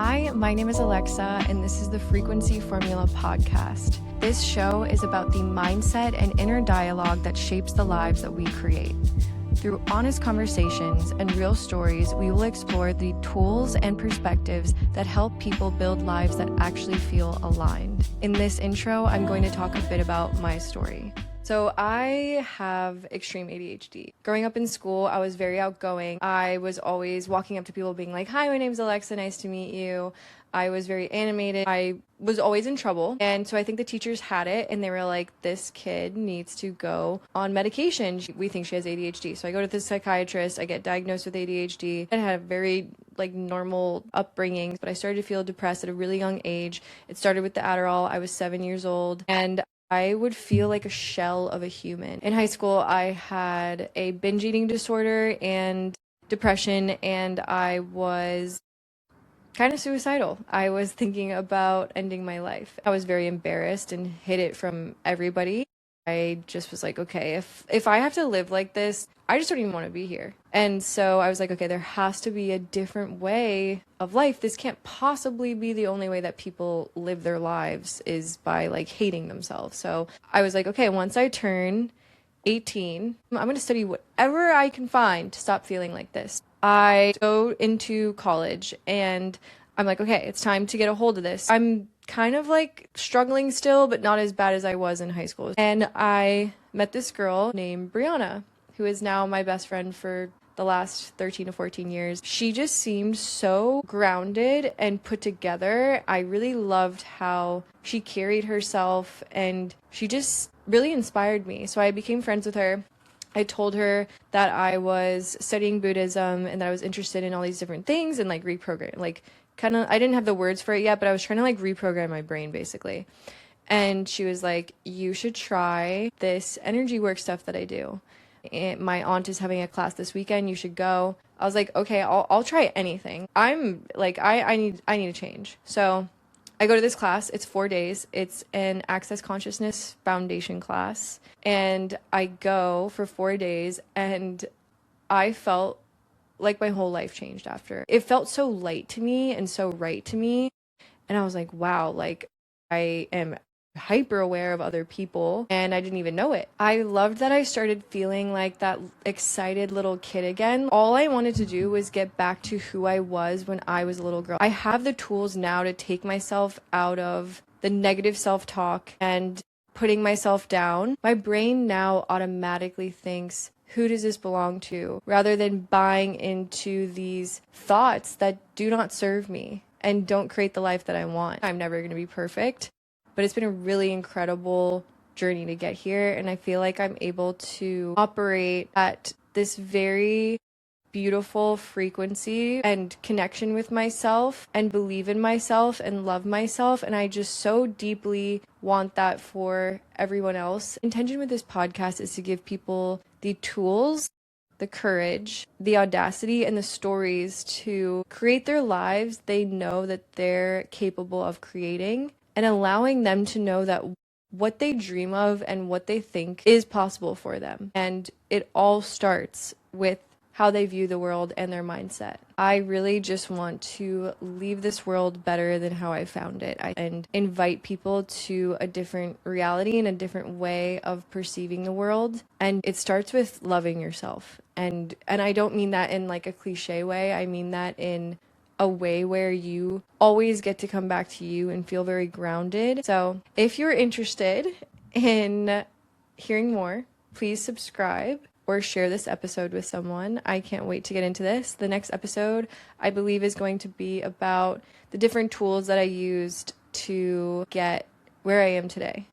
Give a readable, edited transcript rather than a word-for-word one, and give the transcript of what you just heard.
Hi, my name is Alexa, and this is the Frequency Formula podcast. This show is about the mindset and inner dialogue that shapes the lives that we create. Through honest conversations and real stories, we will explore the tools and perspectives that help people build lives that actually feel aligned. In this intro, I'm going to talk a bit about my story. So I have extreme ADHD. Growing up in school, I was very outgoing. I was always walking up to people being like, "Hi, my name's Alexa, nice to meet you." I was very animated. I was always in trouble. And so I think the teachers had it and they were like, this kid needs to go on medication. We think she has ADHD. So I go to the psychiatrist, I get diagnosed with ADHD. I had a very normal upbringing, but I started to feel depressed at a really young age. It started with the Adderall. I was 7 years old and I would feel like a shell of a human. In high school, I had a binge eating disorder and depression, and I was kind of suicidal. I was thinking about ending my life. I was very embarrassed and hid it from everybody. I just was like, okay, if I have to live like this, I just don't even want to be here. And so I was like, okay, there has to be a different way of life. This can't possibly be the only way that people live their lives is by hating themselves. So I was like, okay, once I turn 18, I'm going to study whatever I can find to stop feeling like this. I go into college and I'm like, okay, it's time to get a hold of this. I'm kind of struggling still, but not as bad as I was in high school. And I met this girl named Brianna, who is now my best friend for the last 13 to 14 years. She just seemed so grounded and put together. I really loved how she carried herself and she just really inspired me. So I became friends with her. I told her that I was studying Buddhism and that I was interested in all these different things and reprogram, I didn't have the words for it yet, but I was trying to reprogram my brain basically. And she was like, you should try this energy work stuff that I do. And my aunt is having a class this weekend. You should go. I was like, okay, I'll try anything. I'm like, I need a change. So I go to this class. It's 4 days. It's an Access Consciousness Foundation class. And I go for 4 days and I felt like my whole life changed after. It felt so light to me and so right to me. And I was like, wow, I am hyper aware of other people and I didn't even know it. I loved that I started feeling like that excited little kid again. All I wanted to do was get back to who I was when I was a little girl. I have the tools now to take myself out of the negative self-talk and putting myself down. My brain now automatically thinks, who does this belong to? Rather than buying into these thoughts that do not serve me and don't create the life that I want. I'm never going to be perfect, but it's been a really incredible journey to get here. And I feel like I'm able to operate at this very beautiful frequency and connection with myself and believe in myself and love myself. And I just so deeply want that for everyone else. Intention with this podcast is to give people the tools, the courage, the audacity, and the stories to create their lives they know that they're capable of creating, and allowing them to know that what they dream of and what they think is possible for them. And it all starts with how they view the world and their mindset. I really just want to leave this world better than how I found it and invite people to a different reality and a different way of perceiving the world. And it starts with loving yourself. And I don't mean that in a cliche way. I mean that in a way where you always get to come back to you and feel very grounded. So if you're interested in hearing more, please subscribe or share this episode with someone. I can't wait to get into this. The next episode, I believe, is going to be about the different tools that I used to get where I am today.